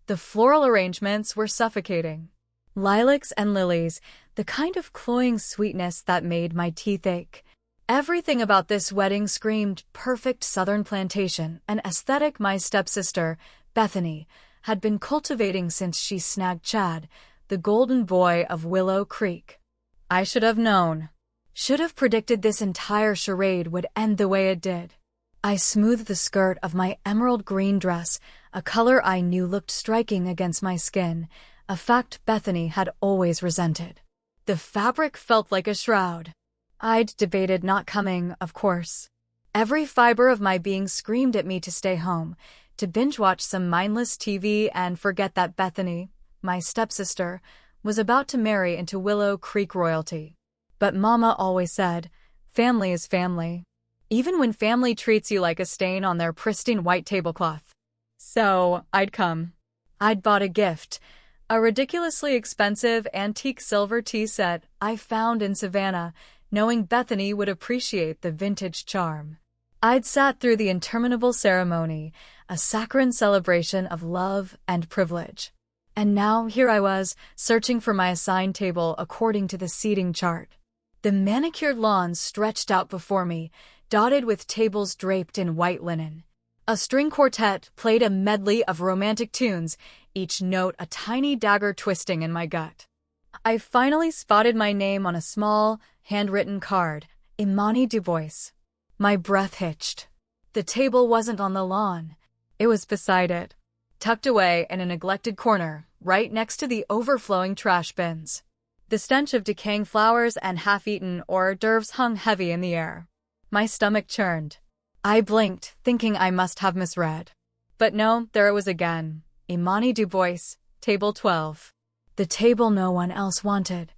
The floral arrangements were suffocating. Lilacs and lilies, the kind of cloying sweetness that made my teeth ache. Everything about this wedding screamed perfect southern plantation, an aesthetic my stepsister, Bethany, had been cultivating since she snagged Chad, the golden boy of Willow Creek. I should have known. Should have predicted this entire charade would end the way it did. I smoothed the skirt of my emerald green dress, a color I knew looked striking against my skin, a fact Bethany had always resented. The fabric felt like a shroud. I'd debated not coming, of course. Every fiber of my being screamed at me to stay home, to binge-watch some mindless TV and forget that Bethany, my stepsister, was about to marry into Willow Creek royalty. But Mama always said, family is family, even when family treats you like a stain on their pristine white tablecloth. So, I'd come. I'd bought a gift, a ridiculously expensive antique silver tea set I found in Savannah, knowing Bethany would appreciate the vintage charm. I'd sat through the interminable ceremony, a saccharine celebration of love and privilege. And now here I was, searching for my assigned table according to the seating chart. The manicured lawn stretched out before me, dotted with tables draped in white linen. A string quartet played a medley of romantic tunes, each note a tiny dagger twisting in my gut. I finally spotted my name on a small, handwritten card, Imani Dubois. My breath hitched. The table wasn't on the lawn. It was beside it, tucked away in a neglected corner, right next to the overflowing trash bins. The stench of decaying flowers and half-eaten hors d'oeuvres hung heavy in the air. My stomach churned. I blinked, thinking I must have misread. But no, there it was again. Imani Dubois, table 12. The table no one else wanted.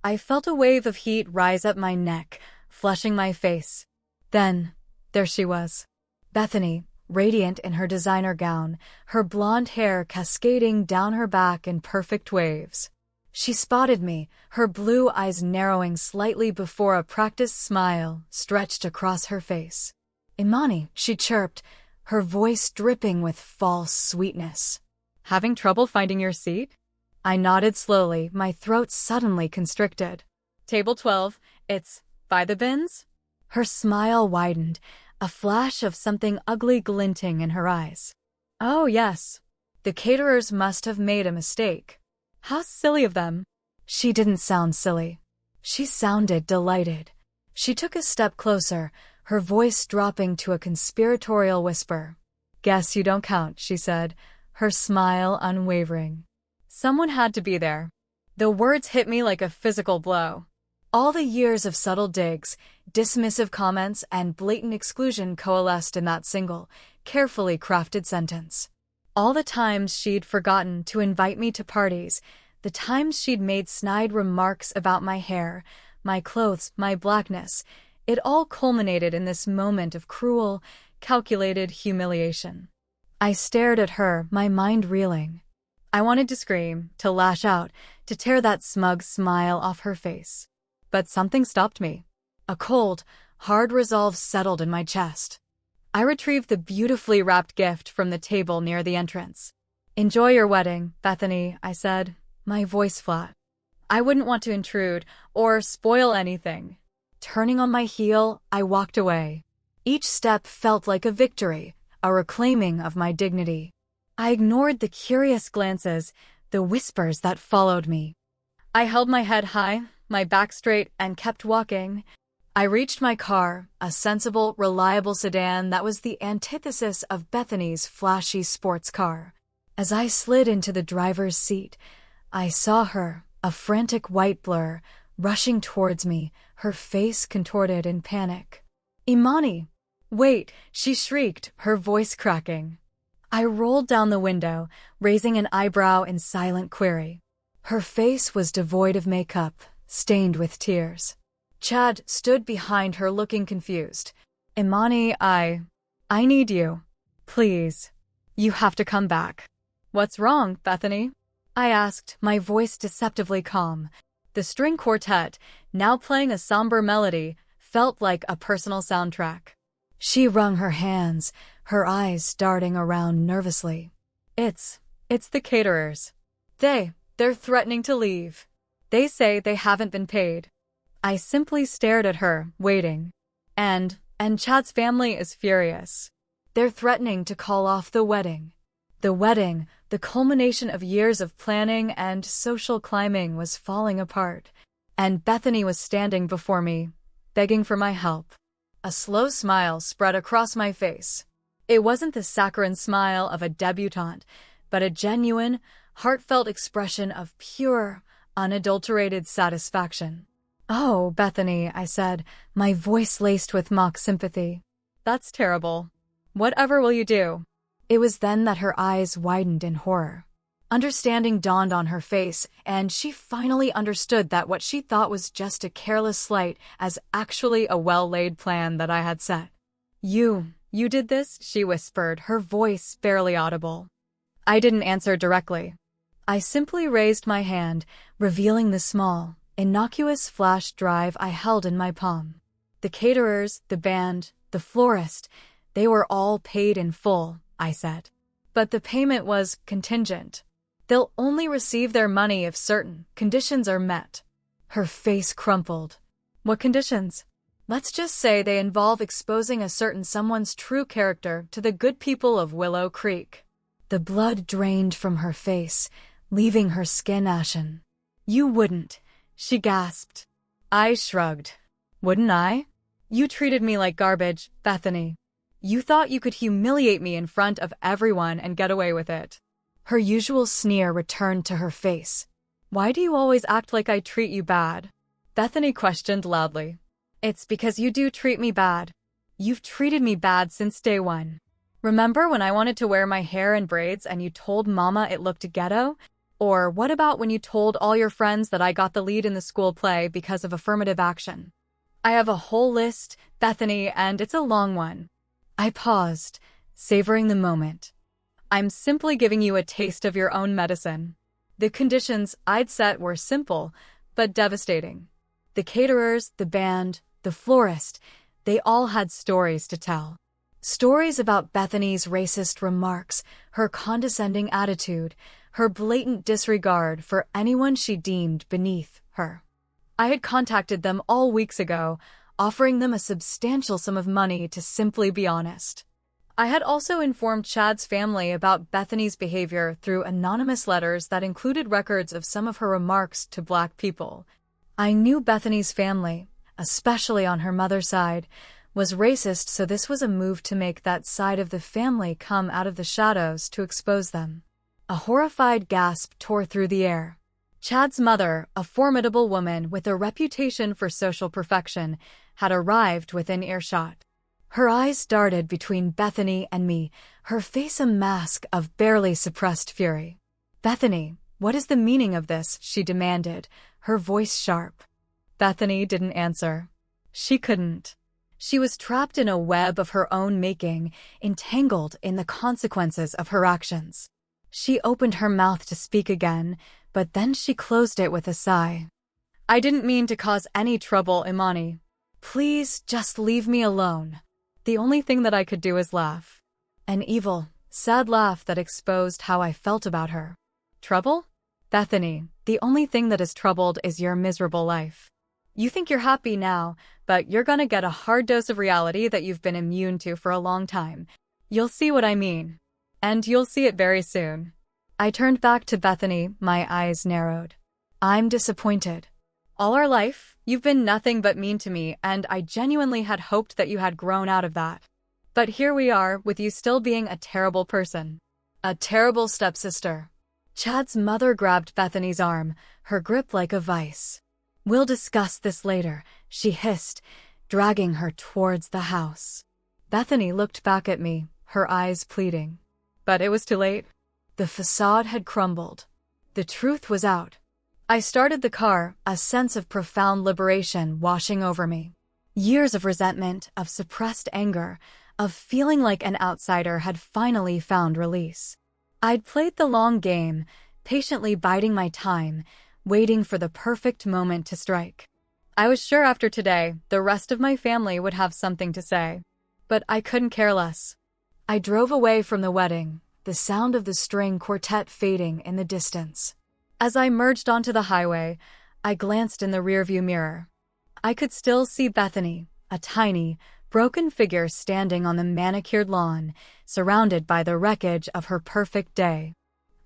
I felt a wave of heat rise up my neck, flushing my face. Then, there she was. Bethany, radiant in her designer gown, her blonde hair cascading down her back in perfect waves. She spotted me, her blue eyes narrowing slightly before a practiced smile stretched across her face. Imani, she chirped, her voice dripping with false sweetness. Having trouble finding your seat? I nodded slowly, my throat suddenly constricted. Table 12, it's by the bins? Her smile widened, a flash of something ugly glinting in her eyes. Oh, yes. The caterers must have made a mistake. How silly of them. She didn't sound silly. She sounded delighted. She took a step closer, her voice dropping to a conspiratorial whisper. Guess you don't count, she said, her smile unwavering. Someone had to be there. The words hit me like a physical blow. All the years of subtle digs, dismissive comments, and blatant exclusion coalesced in that single, carefully crafted sentence. All the times she'd forgotten to invite me to parties, the times she'd made snide remarks about my hair, my clothes, my blackness, it all culminated in this moment of cruel, calculated humiliation. I stared at her, my mind reeling. I wanted to scream, to lash out, to tear that smug smile off her face. But something stopped me. A cold, hard resolve settled in my chest. I retrieved the beautifully wrapped gift from the table near the entrance. Enjoy your wedding, Bethany, I said, my voice flat. I wouldn't want to intrude or spoil anything. Turning on my heel, I walked away. Each step felt like a victory, a reclaiming of my dignity. I ignored the curious glances, the whispers that followed me. I held my head high, my back straight, and kept walking. I reached my car, a sensible, reliable sedan that was the antithesis of Bethany's flashy sports car. As I slid into the driver's seat, I saw her, a frantic white blur, rushing towards me, her face contorted in panic. Imani! Wait, she shrieked, her voice cracking. I rolled down the window, raising an eyebrow in silent query. Her face was devoid of makeup, stained with tears. Chad stood behind her looking confused. Imani, I need you. Please. You have to come back. What's wrong, Bethany? I asked, my voice deceptively calm. The string quartet, now playing a somber melody, felt like a personal soundtrack. She wrung her hands, her eyes darting around nervously. It's It's the caterers. They're threatening to leave. They say they haven't been paid. I simply stared at her, waiting. And Chad's family is furious. They're threatening to call off the wedding. The wedding, the culmination of years of planning and social climbing, was falling apart. And Bethany was standing before me, begging for my help. A slow smile spread across my face. It wasn't the saccharine smile of a debutante, but a genuine, heartfelt expression of pure, unadulterated satisfaction. "Oh, Bethany," I said, my voice laced with mock sympathy. "That's terrible. Whatever will you do?" It was then that her eyes widened in horror. Understanding dawned on her face, and she finally understood that what she thought was just a careless slight as actually a well-laid plan that I had set. You did this?" she whispered, her voice barely audible. I didn't answer directly. I simply raised my hand, revealing the small, innocuous flash drive I held in my palm. The caterers, the band, the florist, they were all paid in full, I said. But the payment was contingent. They'll only receive their money if certain conditions are met. Her face crumpled. "What conditions?" "Let's just say they involve exposing a certain someone's true character to the good people of Willow Creek." The blood drained from her face, leaving her skin ashen. "You wouldn't," she gasped. I shrugged. "Wouldn't I? You treated me like garbage, Bethany. You thought you could humiliate me in front of everyone and get away with it." Her usual sneer returned to her face. "Why do you always act like I treat you bad?" Bethany questioned loudly. "It's because you do treat me bad. You've treated me bad since day one. Remember when I wanted to wear my hair in braids and you told Mama it looked ghetto? Or what about when you told all your friends that I got the lead in the school play because of affirmative action? I have a whole list, Bethany, and it's a long one." I paused, savoring the moment. "I'm simply giving you a taste of your own medicine." The conditions I'd set were simple, but devastating. The caterers, the band, the florist, they all had stories to tell. Stories about Bethany's racist remarks, her condescending attitude, her blatant disregard for anyone she deemed beneath her. I had contacted them all weeks ago, offering them a substantial sum of money to simply be honest. I had also informed Chad's family about Bethany's behavior through anonymous letters that included records of some of her remarks to Black people. I knew Bethany's family, especially on her mother's side, was racist, so this was a move to make that side of the family come out of the shadows to expose them. A horrified gasp tore through the air. Chad's mother, a formidable woman with a reputation for social perfection, had arrived within earshot. Her eyes darted between Bethany and me, her face a mask of barely suppressed fury. "Bethany, what is the meaning of this?" she demanded, her voice sharp. Bethany didn't answer. She couldn't. She was trapped in a web of her own making, entangled in the consequences of her actions. She opened her mouth to speak again, but then she closed it with a sigh. "I didn't mean to cause any trouble, Imani. Please just leave me alone." The only thing that I could do is laugh. An evil, sad laugh that exposed how I felt about her. "Trouble? Bethany, the only thing that is troubled is your miserable life. You think you're happy now, but you're gonna get a hard dose of reality that you've been immune to for a long time. You'll see what I mean. And you'll see it very soon." I turned back to Bethany, my eyes narrowed. "I'm disappointed. All our life, you've been nothing but mean to me, and I genuinely had hoped that you had grown out of that. But here we are, with you still being a terrible person. A terrible stepsister." Chad's mother grabbed Bethany's arm, her grip like a vice. "We'll discuss this later," she hissed, dragging her towards the house. Bethany looked back at me, her eyes pleading. But it was too late. The facade had crumbled. The truth was out. I started the car, a sense of profound liberation washing over me. Years of resentment, of suppressed anger, of feeling like an outsider had finally found release. I'd played the long game, patiently biding my time, waiting for the perfect moment to strike. I was sure after today, the rest of my family would have something to say. But I couldn't care less. I drove away from the wedding, the sound of the string quartet fading in the distance. As I merged onto the highway, I glanced in the rearview mirror. I could still see Bethany, a tiny, broken figure standing on the manicured lawn, surrounded by the wreckage of her perfect day.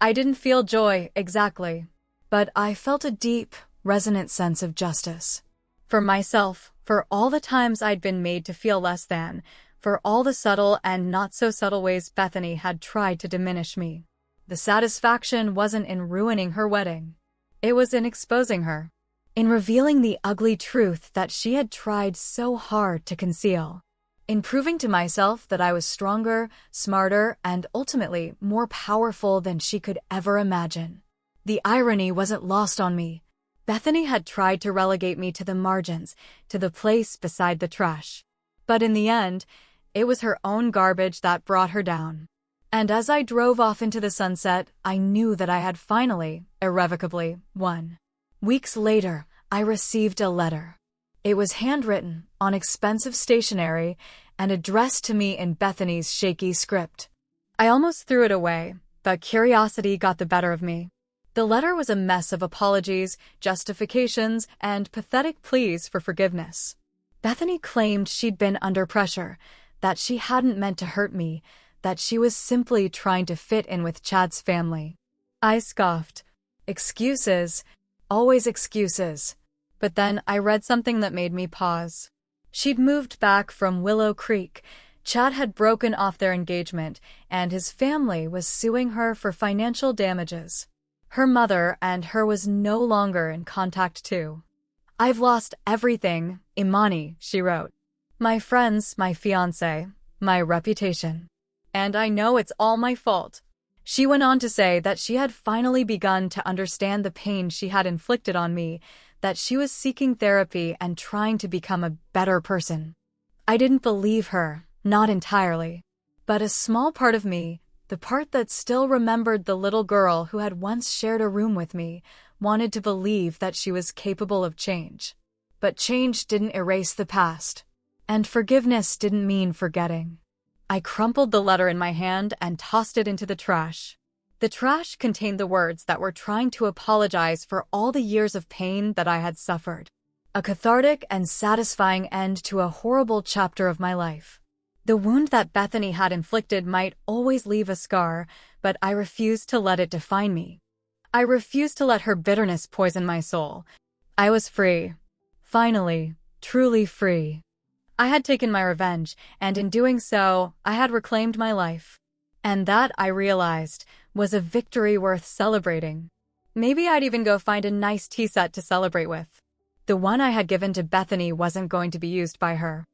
I didn't feel joy, exactly, but I felt a deep, resonant sense of justice. For myself, for all the times I'd been made to feel less than, for all the subtle and not-so-subtle ways Bethany had tried to diminish me. The satisfaction wasn't in ruining her wedding. It was in exposing her, in revealing the ugly truth that she had tried so hard to conceal, in proving to myself that I was stronger, smarter, and ultimately more powerful than she could ever imagine. The irony wasn't lost on me. Bethany had tried to relegate me to the margins, to the place beside the trash. But in the end, it was her own garbage that brought her down. And as I drove off into the sunset, I knew that I had finally, irrevocably, won. Weeks later, I received a letter. It was handwritten, on expensive stationery, and addressed to me in Bethany's shaky script. I almost threw it away, but curiosity got the better of me. The letter was a mess of apologies, justifications, and pathetic pleas for forgiveness. Bethany claimed she'd been under pressure, that she hadn't meant to hurt me, that she was simply trying to fit in with Chad's family. I scoffed. Excuses. Always excuses. But then I read something that made me pause. She'd moved back from Willow Creek. Chad had broken off their engagement, and his family was suing her for financial damages. Her mother and her was no longer in contact too. "I've lost everything, Imani," she wrote. "My friends, my fiancé, my reputation. And I know it's all my fault." She went on to say that she had finally begun to understand the pain she had inflicted on me, that she was seeking therapy and trying to become a better person. I didn't believe her, not entirely. But a small part of me, the part that still remembered the little girl who had once shared a room with me, wanted to believe that she was capable of change. But change didn't erase the past. And forgiveness didn't mean forgetting. I crumpled the letter in my hand and tossed it into the trash. The trash contained the words that were trying to apologize for all the years of pain that I had suffered. A cathartic and satisfying end to a horrible chapter of my life. The wound that Bethany had inflicted might always leave a scar, but I refused to let it define me. I refused to let her bitterness poison my soul. I was free. Finally, truly free. I had taken my revenge, and in doing so, I had reclaimed my life. And that, I realized, was a victory worth celebrating. Maybe I'd even go find a nice tea set to celebrate with. The one I had given to Bethany wasn't going to be used by her.